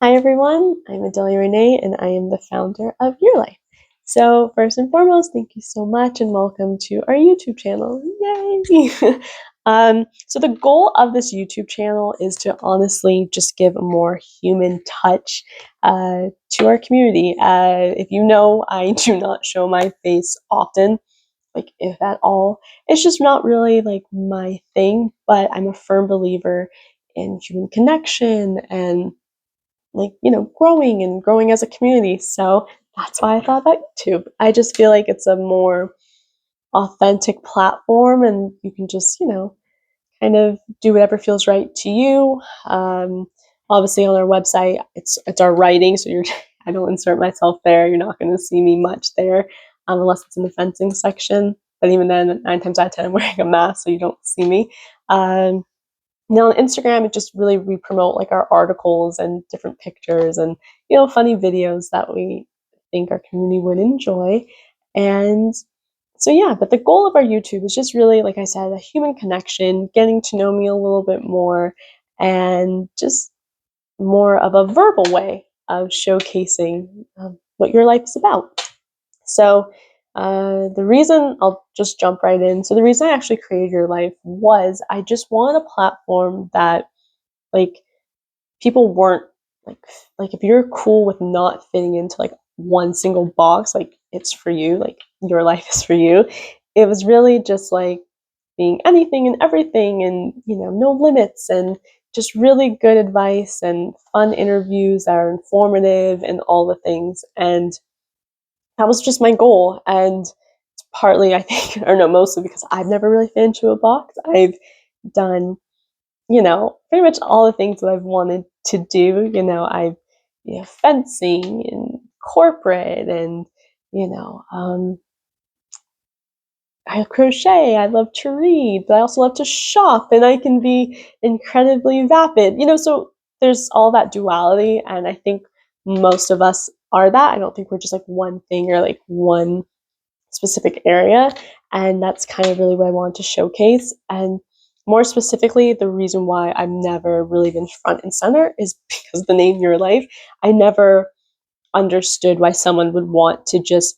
Hi everyone, I'm Adelia Renee and I am the founder of Your Life. So first and foremost, thank you so much and welcome to our YouTube channel. Yay! So the goal of this YouTube channel is to honestly just give a more human touch to our community. If you know, I do not show my face often, like if at all. It's just not really like my thing, but I'm a firm believer in human connection and growing as a community. So that's why I thought about YouTube. I just feel like it's a more authentic platform and you can just, kind of do whatever feels right to you. Obviously on our website, it's our writing, so I don't insert myself there. You're not going to see me much there unless it's in the fencing section. But even then, 9 times out of 10, I'm wearing a mask, so you don't see me. Now on Instagram, it just really we promote like our articles and different pictures and funny videos that we think our community would enjoy. And so yeah, but the goal of our YouTube is just really, like I said, a human connection, getting to know me a little bit more, and just more of a verbal way of showcasing what your life is about. So the reason I'll just jump right in. So the reason I actually created Your Life was I just wanted a platform that like people weren't like if you're cool with not fitting into like one single box, like it's for you, like Your Life is for you. It was really just like being anything and everything and no limits and just really good advice and fun interviews that are informative and all the things. And that was just my goal. And it's partly, I think, or no, mostly because I've never really fit into a box. I've done, pretty much all the things that I've wanted to do. I've, fencing and corporate and, you know, um, I crochet, I love to read, but I also love to shop and I can be incredibly vapid. So there's all that duality and I think most of us are that. I don't think we're just like one thing or like one specific area, and that's kind of really what I wanted to showcase. And more specifically, the reason why I've never really been front and center is because the name Your Life. I never understood why someone would want to just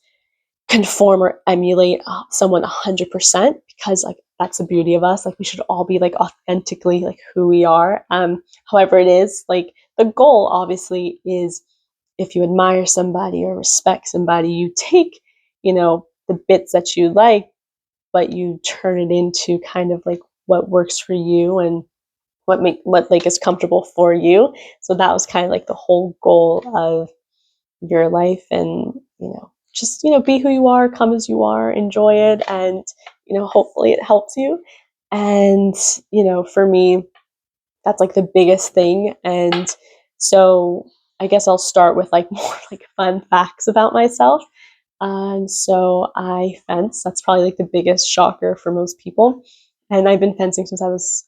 conform or emulate someone 100%, because like that's the beauty of us. Like we should all be like authentically like who we are. However it is, like the goal obviously is, if you admire somebody or respect somebody, you take the bits that you like, but you turn it into kind of like what works for you and what like is comfortable for you. So that was kind of like the whole goal of Your Life. And just be who you are, come as you are, enjoy it, and hopefully it helps you. And for me, that's like the biggest thing. And so I guess I'll start with like more like fun facts about myself. So I fence. That's probably like the biggest shocker for most people. And I've been fencing since I was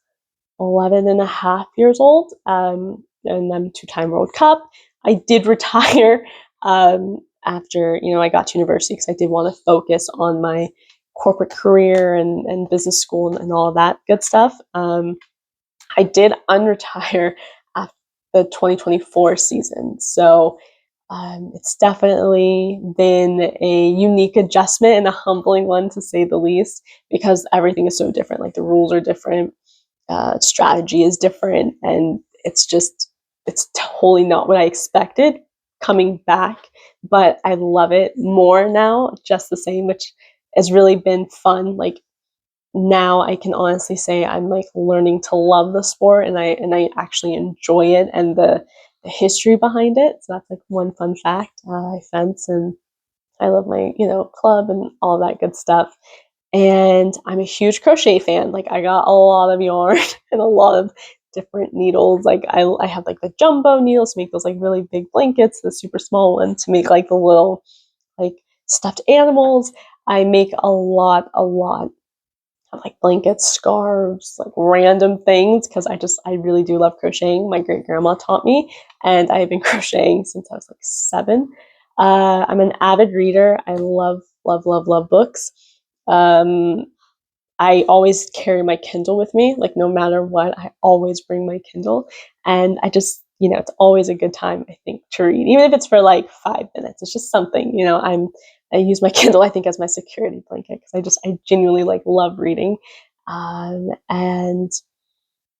11 and a half years old. And I'm two-time World Cup. I did retire after, I got to university because I did want to focus on my corporate career and business school and all of that good stuff. I did unretire after the 2024 season. So it's definitely been a unique adjustment and a humbling one, to say the least, because everything is so different. Like the rules are different, strategy is different, and it's totally not what I expected coming back. But I love it more now, just the same, which has really been fun. Like now I can honestly say I'm like learning to love the sport, and I actually enjoy it and the history behind it. So that's like one fun fact. I fence and I love my club and all that good stuff. And I'm a huge crochet fan. Like I got a lot of yarn and a lot of different needles. Like I have like the jumbo needles to make those like really big blankets, the super small one to make like the little like stuffed animals. I make a lot of like blankets, scarves, like random things, because I really do love crocheting. My great grandma taught me, and I've been crocheting since I was like 7. I'm an avid reader. I love books. Um, I always carry my Kindle with me, like no matter what, I always bring my Kindle. And I just it's always a good time, I think, to read, even if it's for like 5 minutes. It's just something, I use my Kindle, I think, as my security blanket because I genuinely like love reading. And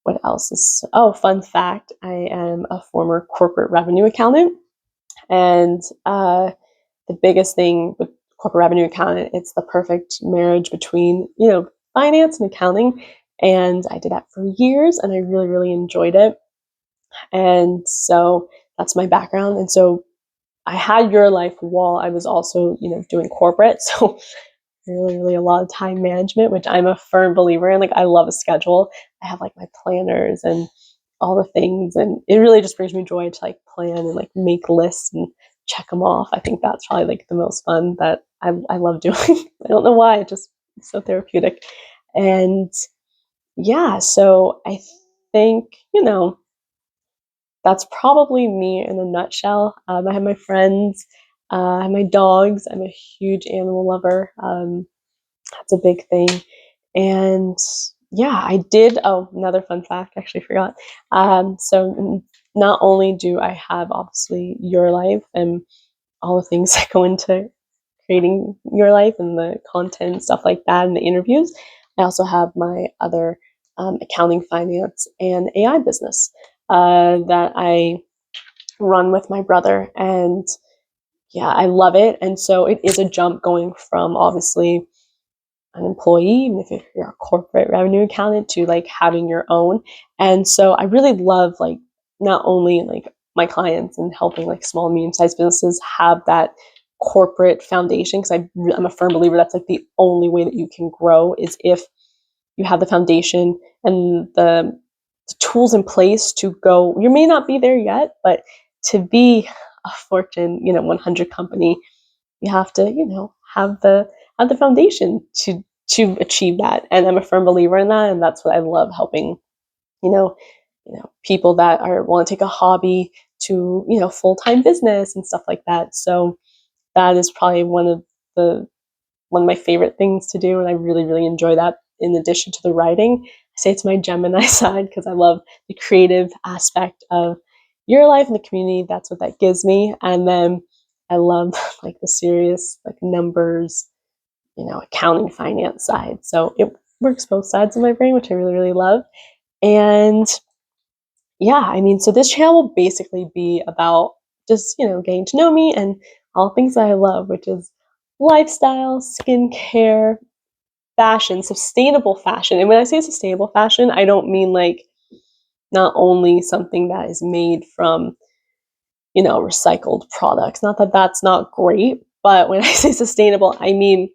what else is, oh, fun fact, I am a former corporate revenue accountant. And the biggest thing with corporate revenue accountant, it's the perfect marriage between, finance and accounting. And I did that for years and I really, really enjoyed it. And so that's my background. And so I had your life while I was also, doing corporate. So really, really a lot of time management, which I'm a firm believer in. Like, I love a schedule. I have like my planners and all the things, and it really just brings me joy to like plan and like make lists and check them off. I think that's probably like the most fun that I love doing. I don't know why, it just it's so therapeutic. And yeah, so I think, that's probably me in a nutshell. I have my friends, I have my dogs. I'm a huge animal lover. That's a big thing. And yeah, I did. Oh, another fun fact, I actually forgot. So not only do I have obviously your life and all the things that go into creating your life and the content, stuff like that, and the interviews, I also have my other accounting, finance, and AI business that I run with my brother. And yeah, I love it. And so it is a jump going from obviously an employee, even if you're a corporate revenue accountant, to like having your own. And so I really love like not only like my clients and helping like small, medium-sized businesses have that corporate foundation, because I'm a firm believer that's like the only way that you can grow is if you have the foundation and the tools in place to go. You may not be there yet, but to be a Fortune 100 company, you have to have the foundation to achieve that. And I'm a firm believer in that, and that's what I love, helping you know people that are want to take a hobby to full-time business and stuff like that. So that is probably the one of my favorite things to do, and I really, really enjoy that. In addition to the writing, I say it's my Gemini side because I love the creative aspect of your life and the community. That's what that gives me. And then I love like the serious like numbers, accounting, finance side. So it works both sides of my brain, which I really, really love. And yeah, I mean, so this channel will basically be about just, getting to know me and all things that I love, which is lifestyle, skincare, fashion, sustainable fashion. And when I say sustainable fashion, I don't mean like not only something that is made from, recycled products. Not that that's not great, but when I say sustainable, I mean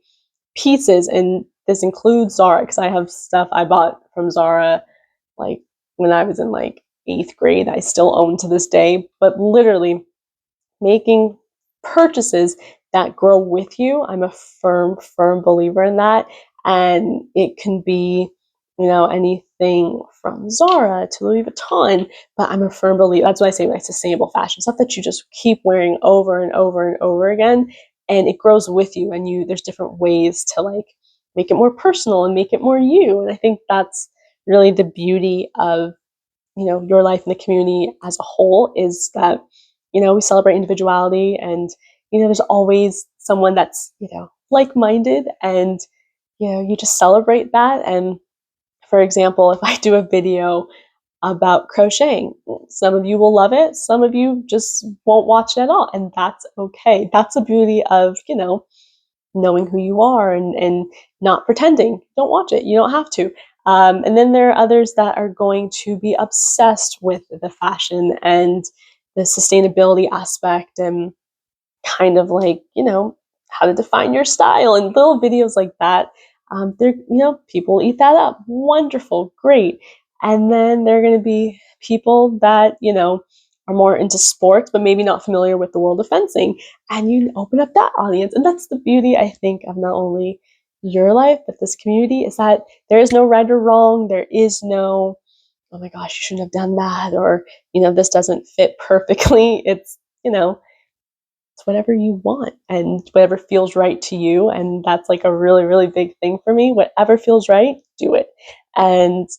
pieces, and this includes Zara because I have stuff I bought from Zara like when I was in like 8th grade. I still own to this day, but literally making purchases that grow with you. I'm a firm, firm believer in that. And it can be, anything from Zara to Louis Vuitton, but I'm a firm believer. That's what I say, like sustainable fashion, stuff that you just keep wearing over and over and over again. And it grows with you, and there's different ways to like make it more personal and make it more you. And I think that's really the beauty of your life in the community as a whole, is that we celebrate individuality, and there's always someone that's like-minded, and you just celebrate that. And for example, if I do a video about crocheting, some of you will love it, some of you just won't watch it at all, and that's okay. That's the beauty of knowing who you are, and not pretending. Don't watch it. You don't have to. And then there are others that are going to be obsessed with the fashion and the sustainability aspect, and kind of like, how to define your style and little videos like that. People eat that up. Wonderful, great. And then there are going to be people that, are more into sports, but maybe not familiar with the world of fencing. And you open up that audience. And that's the beauty, I think, of not only your life, but this community, is that there is no right or wrong. There is no, oh my gosh, you shouldn't have done that, or, this doesn't fit perfectly. It's whatever you want and whatever feels right to you. And that's like a really, really big thing for me. Whatever feels right, do it. And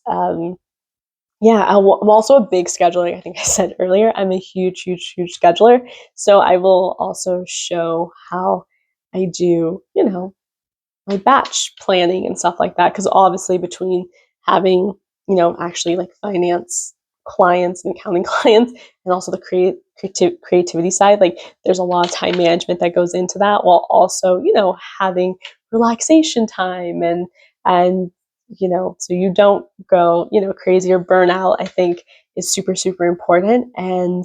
Yeah, I'm also a big scheduler. Like I think I said earlier, I'm a huge, huge, huge scheduler. So I will also show how I do, my batch planning and stuff like that. Because obviously, between having, actually like finance clients and accounting clients, and also the creativity side, like there's a lot of time management that goes into that, while also, having relaxation time and so you don't go, crazy or burn out, I think is super, super important. And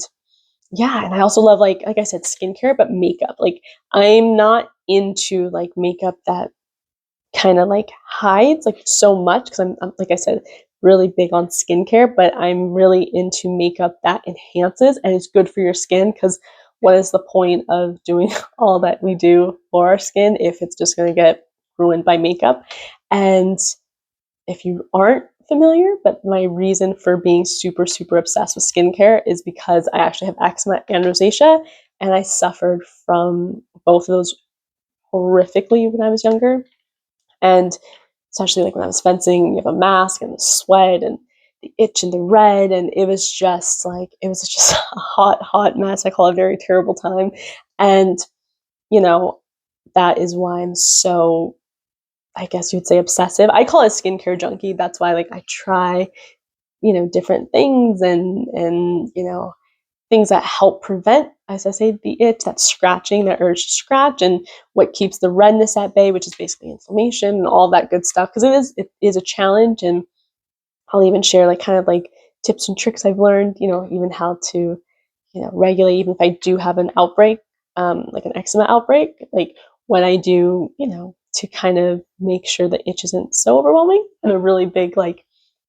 yeah, and I also love like I said, skincare, but makeup. Like I'm not into like makeup that kind of like hides like so much because I'm like I said, really big on skincare, but I'm really into makeup that enhances and is good for your skin because what is the point of doing all that we do for our skin if it's just going to get ruined by makeup? And if you aren't familiar, but my reason for being super, super obsessed with skincare is because I actually have eczema and rosacea, and I suffered from both of those horrifically when I was younger. And especially like when I was fencing, you have a mask and the sweat and the itch and the red, and it was just a hot, hot mess. I call it a very terrible time, and you know that is why I'm so, I guess you'd say, obsessive. I call it skincare junkie. That's why like I try, different things and things that help prevent, as I say, the itch, that scratching, that urge to scratch, and what keeps the redness at bay, which is basically inflammation and all that good stuff. Because it is a challenge, and I'll even share like kind of like tips and tricks I've learned. Even how to regulate, even if I do have an outbreak, like an eczema outbreak, like what I do, to kind of make sure the itch isn't so overwhelming. I'm a really big like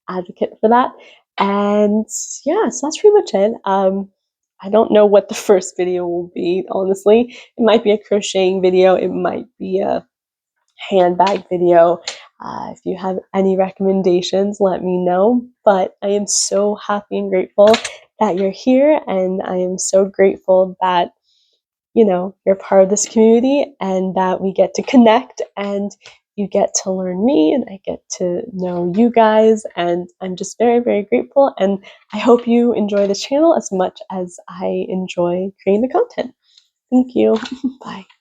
advocate for that. And yeah, so that's pretty much it. I don't know what the first video will be, honestly. It might be a crocheting video, it might be a handbag video. If you have any recommendations, let me know. But I am so happy and grateful that you're here, and I am so grateful that you're part of this community and that we get to connect and you get to learn me and I get to know you guys. And I'm just very, very grateful. And I hope you enjoy the channel as much as I enjoy creating the content. Thank you. Bye.